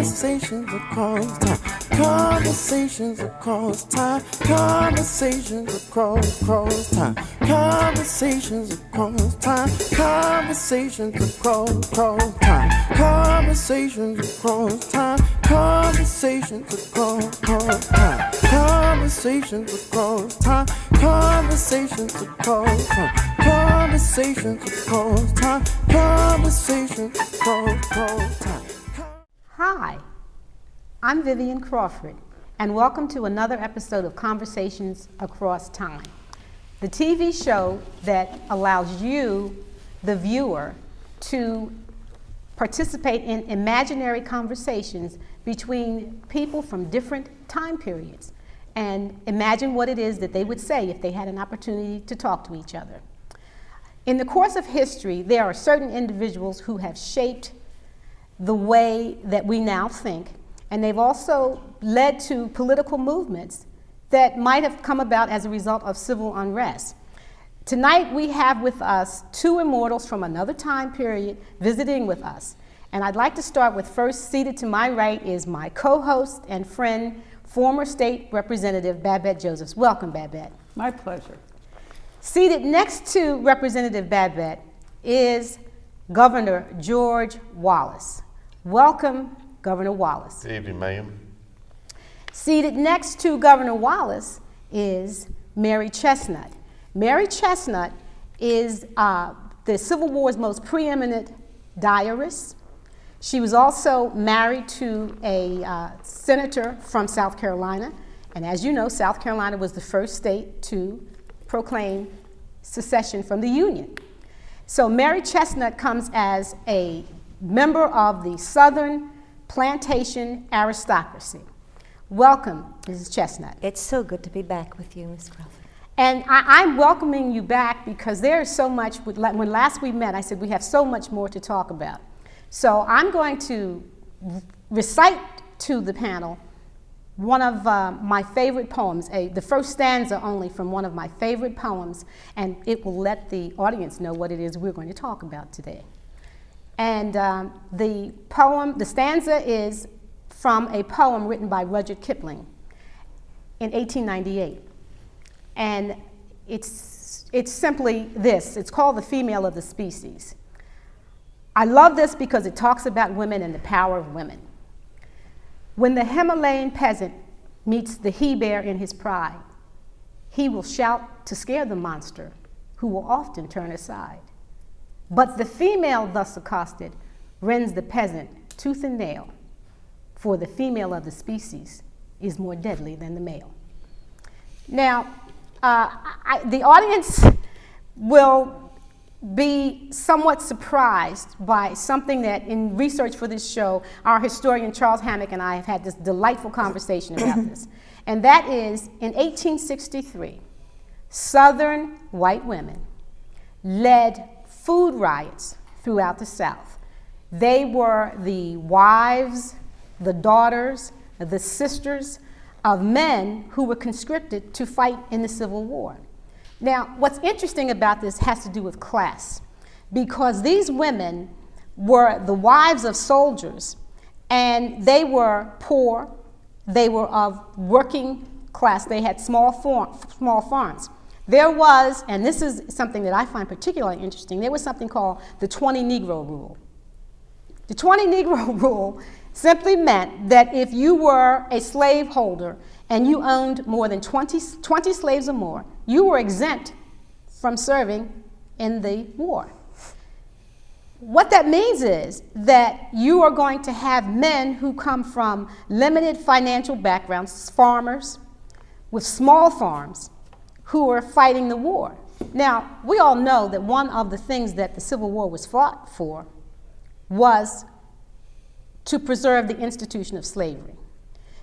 Conversations across time. Conversations across time. Conversations across time. Conversations across time. Conversations across time. Conversations across time. Conversations across time. Conversations across time. Conversations across time. Conversations across time. Conversations across time. Hi, I'm Vivian Crawford, and welcome to another episode of Conversations Across Time, the TV show that allows you, the viewer, to participate in imaginary conversations between people from different time periods and imagine what it is that they would say if they had an opportunity to talk to each other. In the course of history, there are certain individuals who have shaped the way that we now think, and they've also led to political movements that might have come about as a result of civil unrest. Tonight we have with us two immortals from another time period visiting with us. And I'd like to start with first, seated to my right is my co-host and friend, former State Representative Babette Josephs. Welcome, Babette. My pleasure. Seated next to Representative Babette is Governor George Wallace. Welcome, Governor Wallace. Good evening, ma'am. Seated next to Governor Wallace is Mary Chestnutt. Mary Chestnutt is the Civil War's most preeminent diarist. She was also married to a senator from South Carolina, and as you know, South Carolina was the first state to proclaim secession from the Union. So Mary Chestnutt comes as a member of the Southern plantation aristocracy. Welcome, Mrs. Chestnutt. It's so good to be back with you, Ms. Crawford. And I'm welcoming you back because there is so much, when last we met, I said we have so much more to talk about. So I'm going to recite to the panel one of my favorite poems, the first stanza only from one of my favorite poems, and it will let the audience know what it is we're going to talk about today. And the stanza is from a poem written by Rudyard Kipling in 1898. And it's simply this. It's called The Female of the Species. I love this because it talks about women and the power of women. When the Himalayan peasant meets the he-bear in his pride, he will shout to scare the monster, who will often turn aside. But the female thus accosted rends the peasant tooth and nail, for the female of the species is more deadly than the male. Now, the audience will be somewhat surprised by something that in research for this show, our historian Charles Hammack and I have had this delightful conversation about this. And that is, in 1863, Southern white women led food riots throughout the South. They were the wives, the daughters, the sisters of men who were conscripted to fight in the Civil War. Now, what's interesting about this has to do with class, because these women were the wives of soldiers, and they were poor, they were of working class, they had small farms. There was, and this is something that I find particularly interesting, there was something called the 20 Negro Rule. The 20 Negro Rule simply meant that if you were a slaveholder and you owned more than 20 slaves or more, you were exempt from serving in the war. What that means is that you are going to have men who come from limited financial backgrounds, farmers with small farms, who are fighting the war. Now, we all know that one of the things that the Civil War was fought for was to preserve the institution of slavery.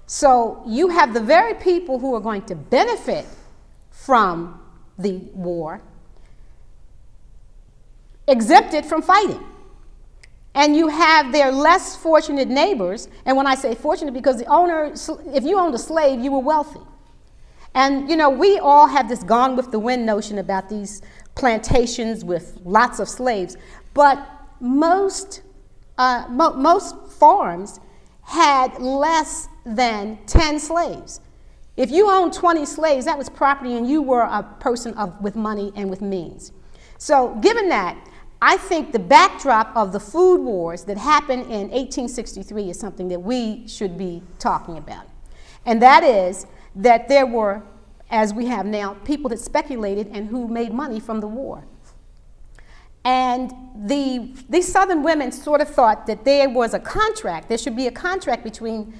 So you have the very people who are going to benefit from the war exempted from fighting. And you have their less fortunate neighbors, and when I say fortunate, because the owner, if you owned a slave, you were wealthy. And you know, we all have this gone with the wind notion about these plantations with lots of slaves, but most farms had less than 10 slaves. If you owned 20 slaves, that was property, and you were a person with money and with means. So given that, I think the backdrop of the food wars that happened in 1863 is something that we should be talking about. And that is that there were, as we have now, people that speculated and who made money from the war. And these Southern women sort of thought that there was a contract, there should be a contract between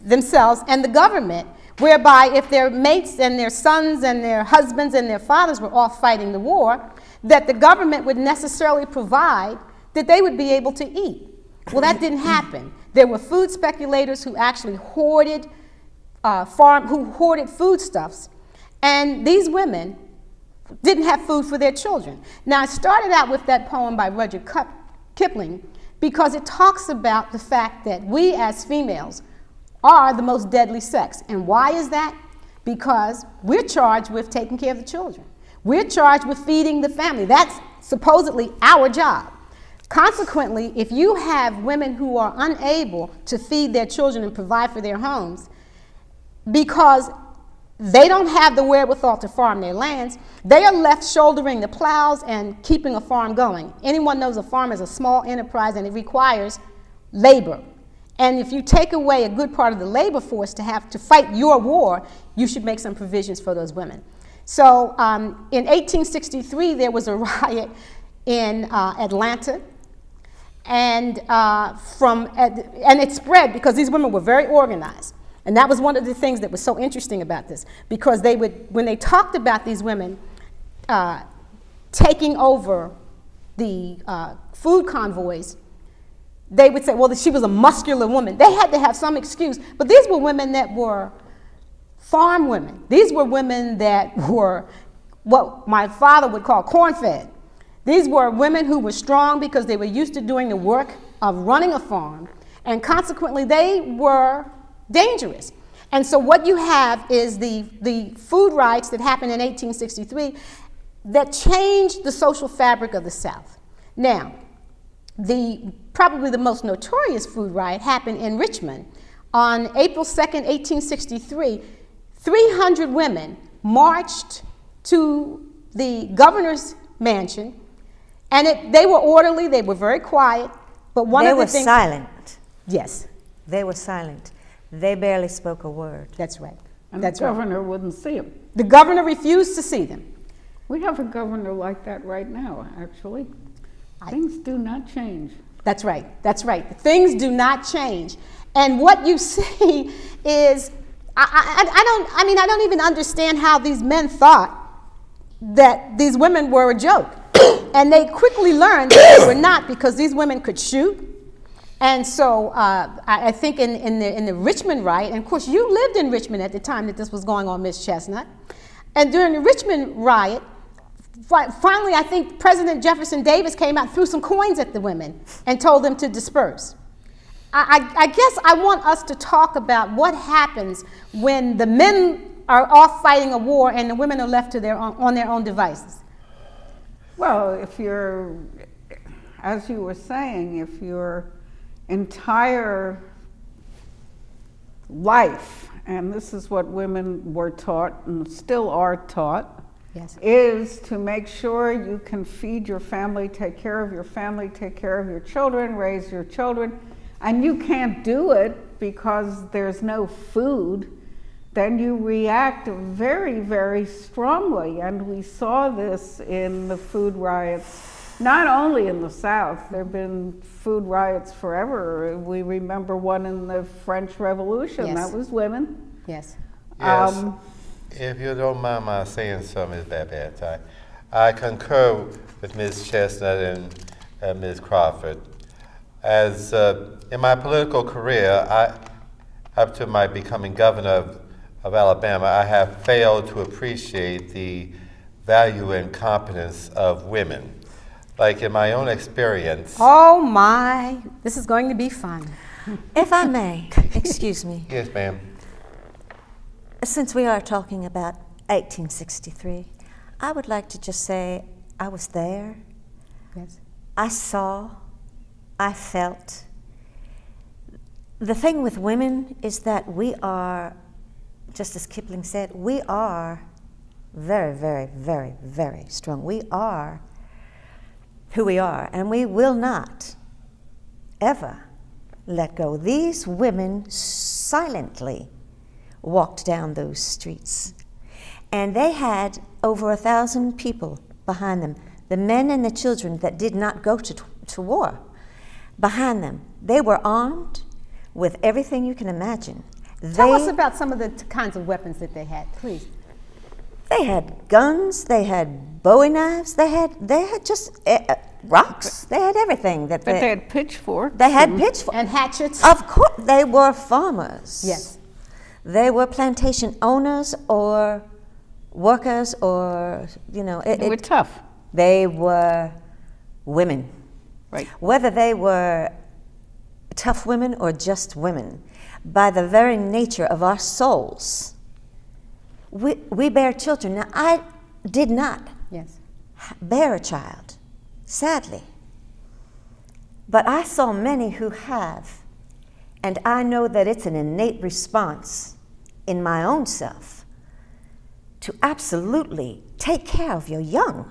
themselves and the government, whereby if their mates and their sons and their husbands and their fathers were all fighting the war, that the government would necessarily provide that they would be able to eat. Well, that didn't happen. There were food speculators who actually hoarded foodstuffs, and these women didn't have food for their children. Now, I started out with that poem by Rudyard Kipling because it talks about the fact that we as females are the most deadly sex. And why is that? Because we're charged with taking care of the children. We're charged with feeding the family. That's supposedly our job. Consequently, if you have women who are unable to feed their children and provide for their homes because they don't have the wherewithal to farm their lands, they are left shouldering the plows and keeping a farm going. Anyone knows a farm is a small enterprise and it requires labor. And if you take away a good part of the labor force to have to fight your war, you should make some provisions for those women. So in 1863, there was a riot in Atlanta, and it spread because these women were very organized. And that was one of the things that was so interesting about this, because when they talked about these women taking over the food convoys, they would say, well, she was a muscular woman. They had to have some excuse. But these were women that were farm women. These were women that were what my father would call corn-fed. These were women who were strong because they were used to doing the work of running a farm, and consequently they were dangerous. And so what you have is the food riots that happened in 1863 that changed the social fabric of the South. Now, probably the most notorious food riot happened in Richmond. On April 2nd, 1863, 300 women marched to the governor's mansion, and they were orderly, they were very quiet, but they were silent. Yes. They were silent. They barely spoke a word. That's right. And the governor wouldn't see them. The governor refused to see them. We have a governor like that right now, actually. Things do not change. That's right. That's right. Things do not change. And what you see is, I don't even understand how these men thought that these women were a joke. And they quickly learned that they were not, because these women could shoot. And so I think in the Richmond riot, and of course you lived in Richmond at the time that this was going on, Miss Chestnutt. And during the Richmond riot, finally I think President Jefferson Davis came out and threw some coins at the women and told them to disperse. I guess I want us to talk about what happens when the men are off fighting a war and the women are left on their own devices. Well, if you're, as you were saying, if your entire life, and this is what women were taught and still are taught, yes, is to make sure you can feed your family, take care of your family, take care of your children, raise your children, and you can't do it because there's no food, then you react very, very strongly. And we saw this in the food riots, not only in the South. There have been food riots forever. We remember one in the French Revolution. Yes. That was women. Yes. Yes. If you don't mind my saying something, Ms. Babette, I concur with Ms. Chestnutt and Ms. Crawford. As in my political career, up to my becoming governor of Alabama, I have failed to appreciate the value and competence of women. Like in my own experience. Oh my, this is going to be fun. If I may, excuse me. Yes, ma'am. Since we are talking about 1863, I would like to just say I was there. Yes. I saw, I felt. the thing with women is that we are, just as Kipling said, we are very, very, very, very strong. We are who we are, and we will not ever let go. These women silently walked down those streets, and they had over 1,000 people behind them, the men and the children that did not go to war behind them. They were armed with everything you can imagine. Tell us about some of the kinds of weapons that they had, please. They had guns, they had Bowie knives, they had just rocks, they had everything. But they had pitchforks. They had pitchforks. And hatchets. Of course, they were farmers. Yes. They were plantation owners or workers or, They were tough. They were women. Right. Whether they were tough women or just women, by the very nature of our souls, we bear children. Now, I did not Yes. bear a child, sadly. But I saw many who have, and I know that it's an innate response in my own self to absolutely take care of your young.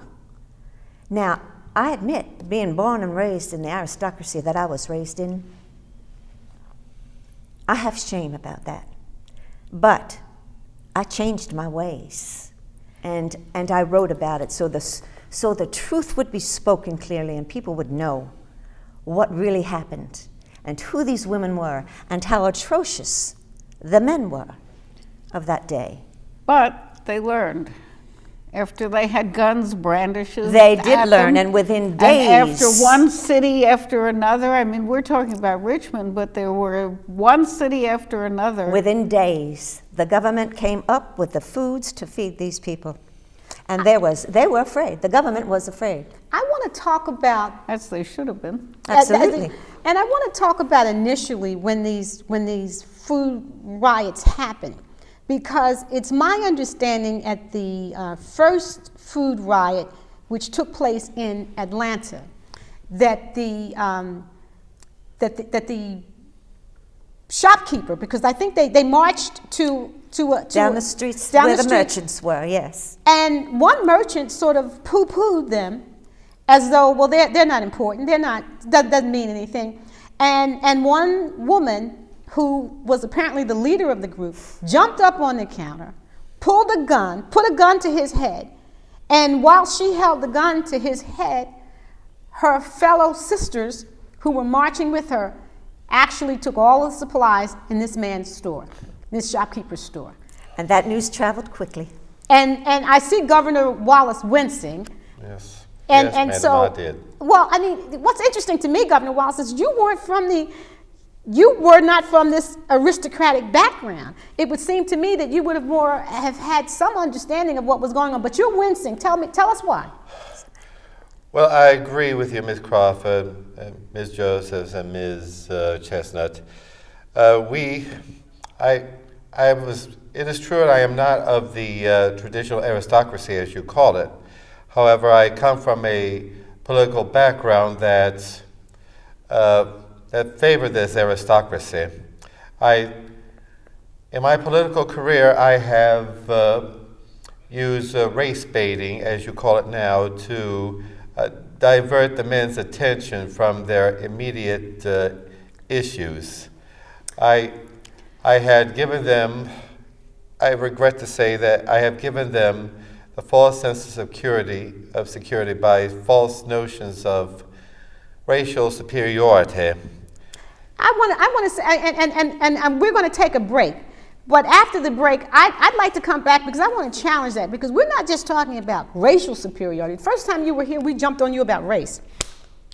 Now, I admit, being born and raised in the aristocracy that I was raised in, I have shame about that. But I changed my ways, and I wrote about it so the truth would be spoken clearly and people would know what really happened and who these women were and how atrocious the men were of that day. But they learned. After they had guns, brandishes. They did at learn, them, and within days. And after one city after another, I mean, we're talking about Richmond, but there were one city after another. Within days, the government came up with the foods to feed these people. And they were afraid. The government was afraid. I want to talk about As they should have been. Absolutely. And I want to talk about initially when these food riots happened, because it's my understanding at the first food riot, which took place in Atlanta, that the shopkeeper, because I think they marched Down the streets down where the the street, merchants were, yes. and one merchant sort of poo-pooed them as though, well, they're not important, doesn't mean anything. And one woman who was apparently the leader of the group jumped up on the counter, pulled a gun, put a gun to his head, and while she held the gun to his head, her fellow sisters who were marching with her actually took all the supplies in this man's store, this shopkeeper's store. And that news traveled quickly. And I see Governor Wallace wincing. Yes. And, Yes, and madam, so, I did. well, I mean, what's interesting to me, Governor Wallace, is you were not from this aristocratic background. It would seem to me that you would have had some understanding of what was going on, but you're wincing. Tell us why. Well, I agree with you, Ms. Crawford, Ms. Josephs, and Ms. Chestnutt. It is true that I am not of the traditional aristocracy, as you call it. However, I come from a political background that favored this aristocracy. In my political career, I have used race baiting, as you call it now, to divert the men's attention from their immediate issues. I had given them, I regret to say that I have given them the false sense of security by false notions of racial superiority. I want to say, and we're going to take a break. But after the break, I'd like to come back because I want to challenge that, because we're not just talking about racial superiority. The first time you were here, we jumped on you about race.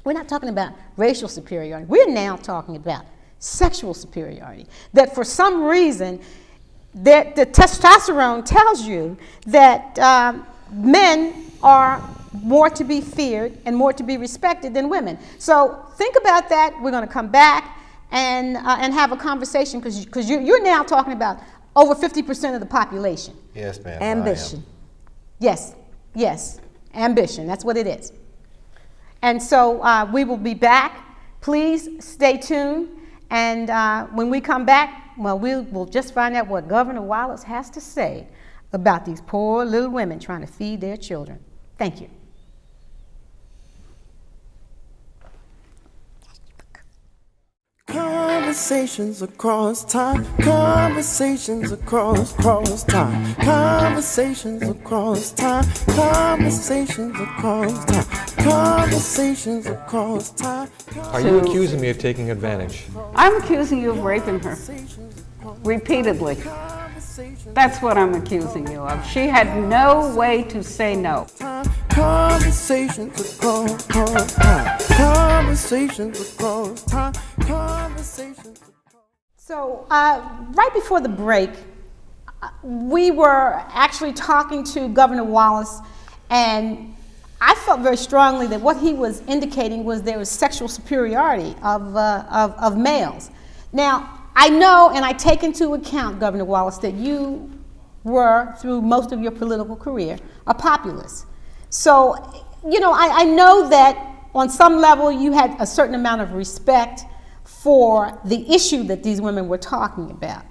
We're not talking about racial superiority. We're now talking about sexual superiority. That for some reason, the testosterone tells you that men are more to be feared and more to be respected than women. So think about that. We're going to come back and have a conversation, because you're now talking about over 50% of the population. Yes, ma'am. Ambition. Yes, ambition. That's what it is. And so we will be back. Please stay tuned. And when we come back, well, we'll just find out what Governor Wallace has to say about these poor little women trying to feed their children. Thank you. Conversations across time, conversations across time, conversations across time, conversations across time, conversations across time. Are you accusing me of taking advantage? I'm accusing you of raping her repeatedly. That's what I'm accusing you of. She had no way to say no. Conversations across time, conversations across time, conversations. So right before the break, we were actually talking to Governor Wallace, and I felt very strongly that what he was indicating was there was sexual superiority of males. Now, I know and I take into account, Governor Wallace, that you were, through most of your political career, a populist. So, you know, I know that on some level you had a certain amount of respect for the issue that these women were talking about.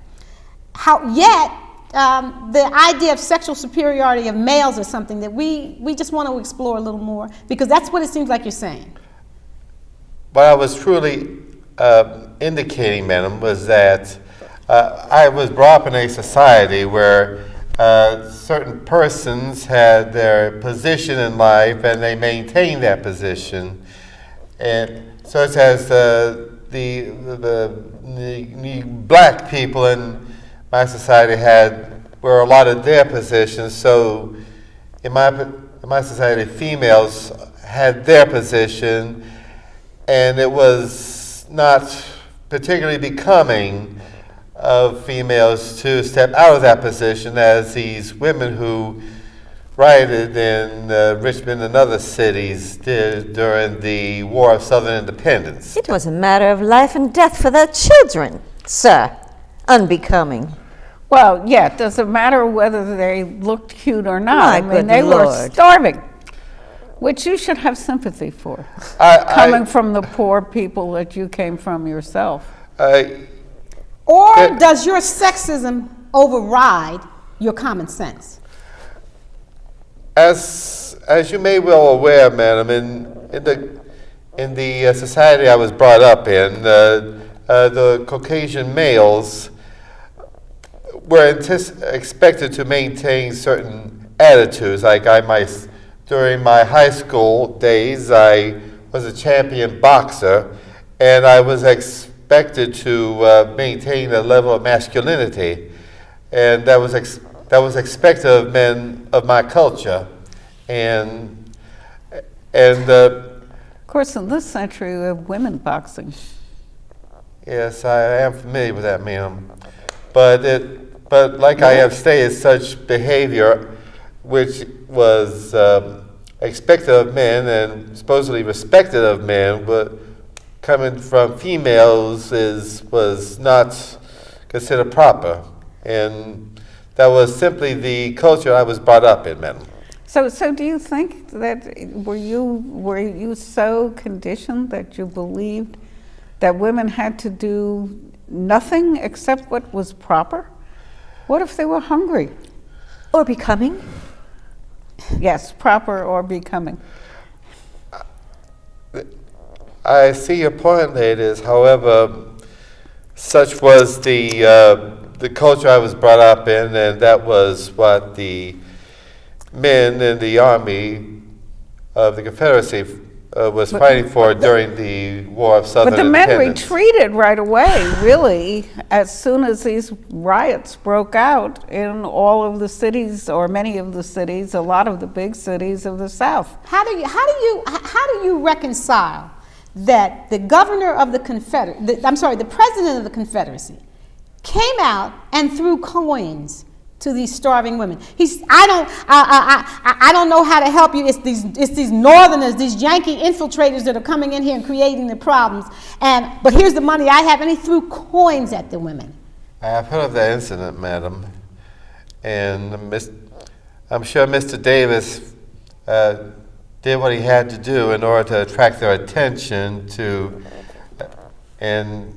Yet, the idea of sexual superiority of males is something that we just want to explore a little more, because that's what it seems like you're saying. What I was truly indicating, madam, was that I was brought up in a society where certain persons had their position in life and they maintained that position, and such as the black people in my society were allotted their positions. So in my society, females had their position, and it was not particularly becoming of females to step out of that position, as these women who rioted in Richmond and other cities did during the War of Southern Independence. It was a matter of life and death for their children, sir. Unbecoming. Well, yeah, it doesn't matter whether they looked cute or not. My I mean, good they were Lord. starving, which you should have sympathy for, coming from the poor people that you came from yourself. Or does your sexism override your common sense? As you may well aware, madam, in the society I was brought up in, the Caucasian males were expected to maintain certain attitudes. Like during my high school days, I was a champion boxer, and I was expected to maintain a level of masculinity, and that was expected of men of my culture, and Of course, in this century, we have women boxing. yes, I am familiar with that, ma'am. But like I have stated, such behavior, which was expected of men and supposedly respected of men, but coming from females was not considered proper, and that was simply the culture I was brought up in, madam. So do you think that were you so conditioned that you believed that women had to do nothing except what was proper? What if they were hungry? Or becoming? Yes, proper or becoming. I see your point, ladies. However, such was the culture I was brought up in, and that was what the men in the army of the Confederacy was fighting for during the War of Southern But the men Independence. retreated right away, really, as soon as these riots broke out in all of the cities, or many of the cities, a lot of the big cities of the South. How do you reconcile that the governor of the the president of the Confederacy came out and threw coins to these starving women? I don't know how to help you. It's these northerners, these Yankee infiltrators that are coming in here and creating the problems. But here's the money I have, and he threw coins at the women. I have heard of that incident, madam, and I'm sure Mr. Davis did what he had to do in order to attract their attention to, and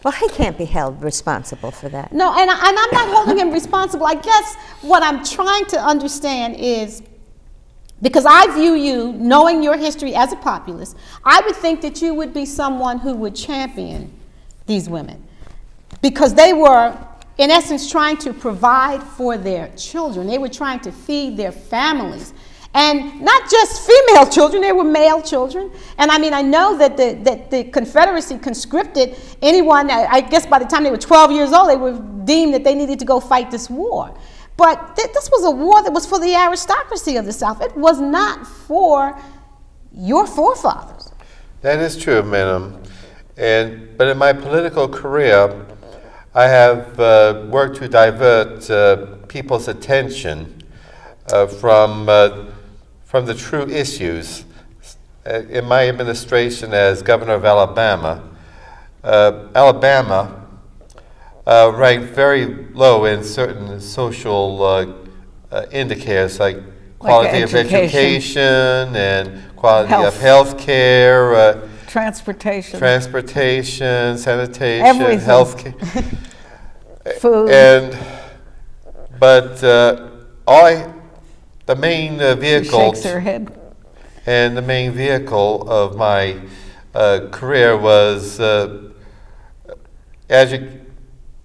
Well, he can't be held responsible for that. No, and I'm not holding him responsible. I guess what I'm trying to understand is, because I view you, knowing your history as a populist, I would think that you would be someone who would champion these women, because they were, in essence, trying to provide for their children. They were trying to feed their families. And not just female children, they were male children. And I mean, I know that the Confederacy conscripted anyone, I guess by the time they were 12 years old, they were deemed that they needed to go fight this war. But this was a war that was for the aristocracy of the South. It was not for your forefathers. That is true, madam. But in my political career, I have worked to divert people's attention from the true issues. In my administration as governor of Alabama, Alabama ranked very low in certain social indicators like quality of education and quality of health care, Transportation, sanitation, everything. health care. Food. But the main vehicle, Shakes her head. and the main vehicle of my career was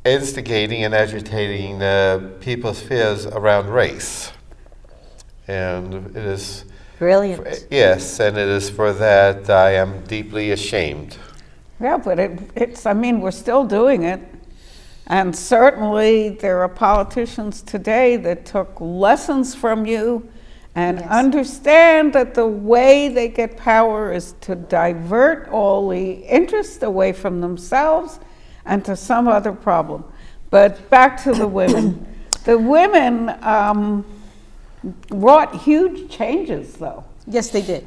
instigating and agitating people's fears around race. And it is Brilliant. yes, and it is for that I am deeply ashamed. Yeah, but it's, I mean, we're still doing it. And certainly there are politicians today that took lessons from you and understand that the way they get power is to divert all the interest away from themselves and to some other problem. But back to the women. The women wrought huge changes, though. Yes, they did.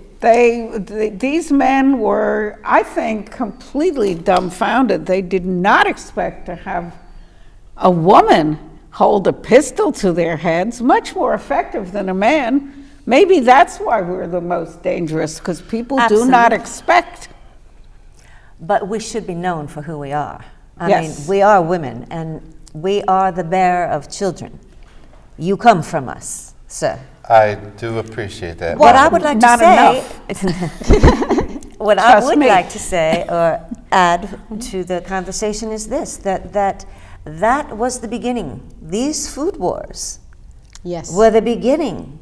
These men were, I think, completely dumbfounded. They did not expect to have a woman hold a pistol to their heads, much more effective than a man. Maybe that's why we're the most dangerous, because people do not expect. But we should be known for who we are. I Yes. mean, we are women, and we are the bearer of children. You come from us, sir. I do appreciate that. What I would like Not to say, enough. what I Trust would me. like to say or add to the conversation is this: that was the beginning. These food wars Yes. were the beginning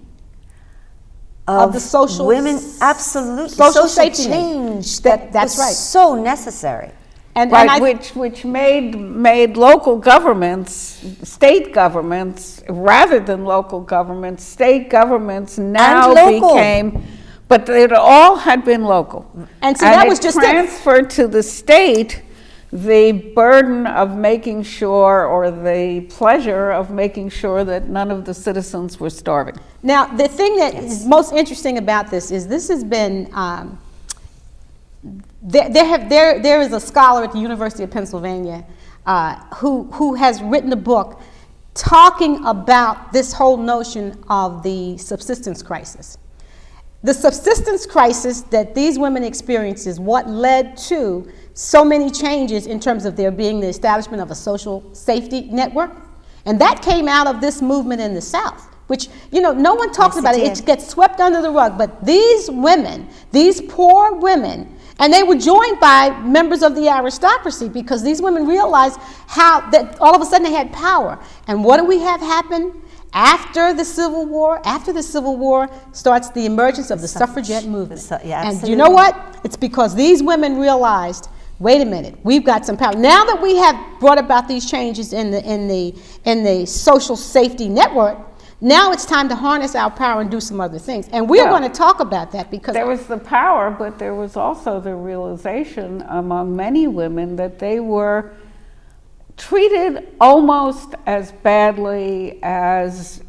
of the social women, absolutely social safety net. change that That's was right. so necessary. And Right, I, which made local governments, state governments, rather than local governments, state governments now local. became, but it all had been local. And see, that was it just it. transferred to the state the burden of making sure, or the pleasure of making sure, that none of the citizens were starving. Now, the thing that is most interesting about this has been, there is a scholar at the University of Pennsylvania who has written a book talking about this whole notion of the subsistence crisis. The subsistence crisis that these women experienced is what led to so many changes in terms of there being the establishment of a social safety network. And that came out of this movement in the South, which, no one talks about it. It gets swept under the rug. But these women, these poor women, and they were joined by members of the aristocracy, because these women realized how that all of a sudden they had power. And what do we have happen? After the Civil War starts the emergence of the suffragette movement. And you know what? It's because these women realized, wait a minute, we've got some power. Now that we have brought about these changes in the social safety network, now it's time to harness our power and do some other things. And we're going to talk about that, because There was the power, but there was also the realization among many women that they were treated almost as badly as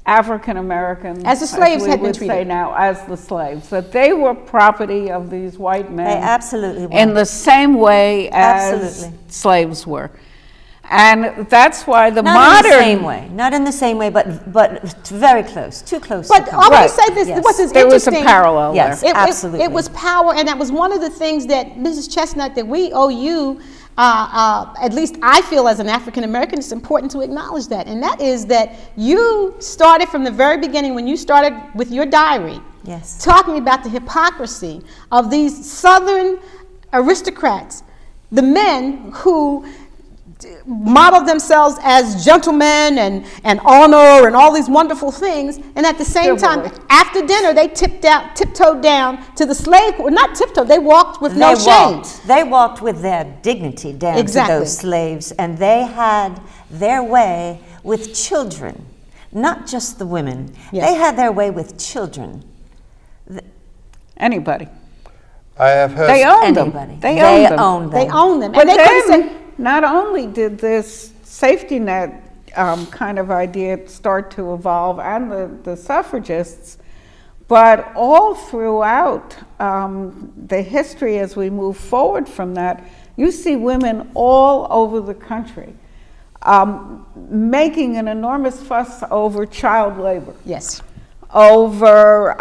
African Americans, As the slaves we had been would treated. say now, as the slaves, that they were property of these white men. They absolutely were. In the same way as Absolutely. slaves were. And that's why the Not modern... in the same way. Not in the same way, but very close. Too close. But to I want Right. to say this, Yes. what is There was a interesting. parallel Yes. there. It Absolutely. was power, and that was one of the things that Mrs. Chestnutt, that we owe you at least I feel as an African American, it's important to acknowledge that. And that is that you started from the very beginning when you started with your diary, Yes. talking about the hypocrisy of these Southern aristocrats, the men who model themselves as gentlemen and honor and all these wonderful things, and at the same time, after dinner, they tiptoed down to the slave, or not tiptoed, they walked with no shame. They walked with their dignity down to those slaves, and they had their way with children, not just the women. Yes. They had their way with children. Anybody. I have heard. They owned Anybody. them. They owned them. They own them. But And they couldn't then, say, not only did this safety net kind of idea start to evolve, and the suffragists, but all throughout the history as we move forward from that, you see women all over the country making an enormous fuss over child labor. yes. Over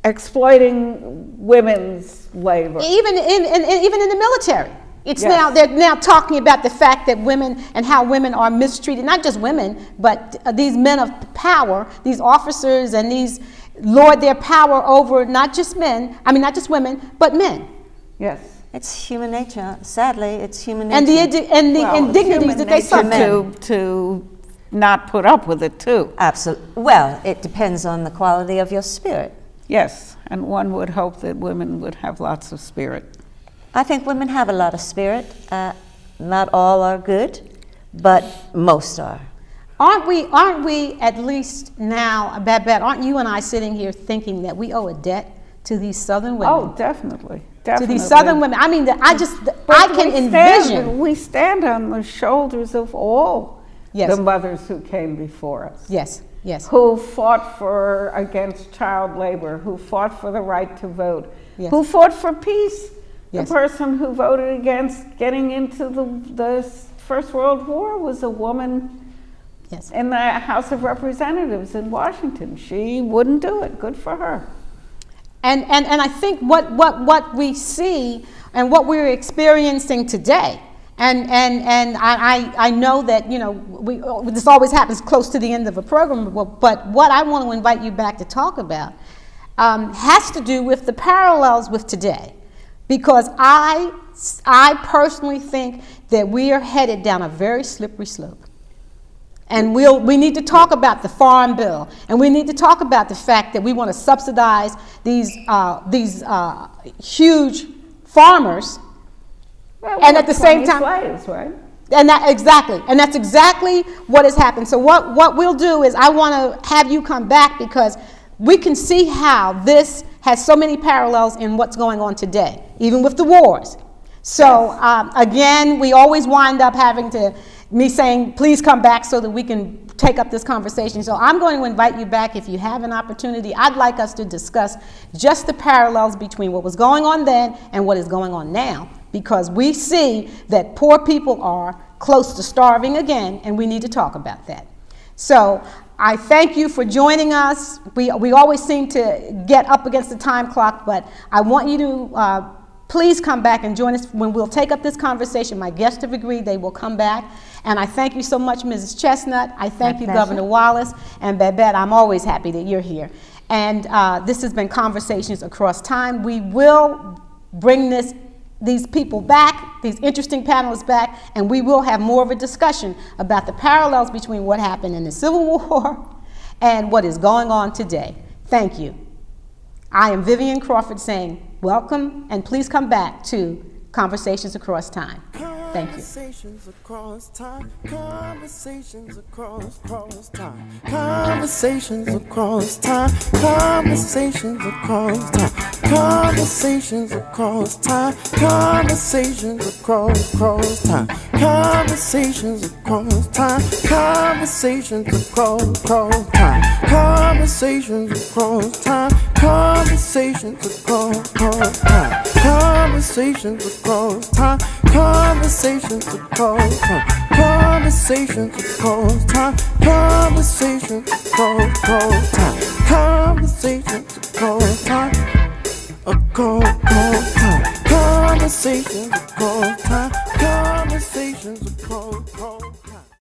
exploiting women's labor. Even in the military. It's Yes. they're now talking about the fact that women and how women are mistreated, not just women, but these men of power, these officers, and these lord their power over not just women, but men. Yes. It's human nature. Sadly, it's human nature. And the indignities that they suffer. To not put up with it too. Absolutely. Well, it depends on the quality of your spirit. Yes, and one would hope that women would have lots of spirit. I think women have a lot of spirit. Not all are good, but most are. Aren't we at least now, Babette, aren't you and I sitting here thinking that we owe a debt to these Southern women? Oh, definitely. To these Southern women. I mean, I can envision. We stand on the shoulders of all Yes. the mothers who came before us. Yes, yes. Who fought against child labor, who fought for the right to vote, Yes. who fought for peace. Yes. The person who voted against getting into the First World War was a woman Yes. in the House of Representatives in Washington. She wouldn't do it. Good for her. And I think what we see and what we're experiencing today, and I know that, you know, this always happens close to the end of a program, but what I want to invite you back to talk about has to do with the parallels with today, because I personally think that we are headed down a very slippery slope. And we need to talk about the Farm Bill, and we need to talk about the fact that we want to subsidize these huge farmers, and at the same time, slaves, right? and that's exactly what has happened. So what we'll do is I want to have you come back, because we can see how this has so many parallels in what's going on today, even with the wars. So again, we always wind up having me saying, please come back so that we can take up this conversation. So I'm going to invite you back if you have an opportunity. I'd like us to discuss just the parallels between what was going on then and what is going on now, because we see that poor people are close to starving again, and we need to talk about that. So I thank you for joining us. We always seem to get up against the time clock, but I want you to please come back and join us when we'll take up this conversation. My guests have agreed they will come back. And I thank you so much, Mrs. Chestnutt. I thank you, Governor Wallace. And Babette, I'm always happy that you're here. And this has been Conversations Across Time. We will bring these people back, these interesting panelists back, and we will have more of a discussion about the parallels between what happened in the Civil War and what is going on today. Thank you. I am Vivian Crawford saying welcome, and please come back to Conversations Across Time. Thank you. Conversations across time. Conversations across time. Conversations across time. Conversations across time. Conversations across time. Conversations across time. Conversations across time. Conversations across time. Conversations across time. Conversations across time. Conversations across time. Conversations across time. Conversations across time. Conversations across time. Conversations across time. Across time. Conversations across time. Conversations across time.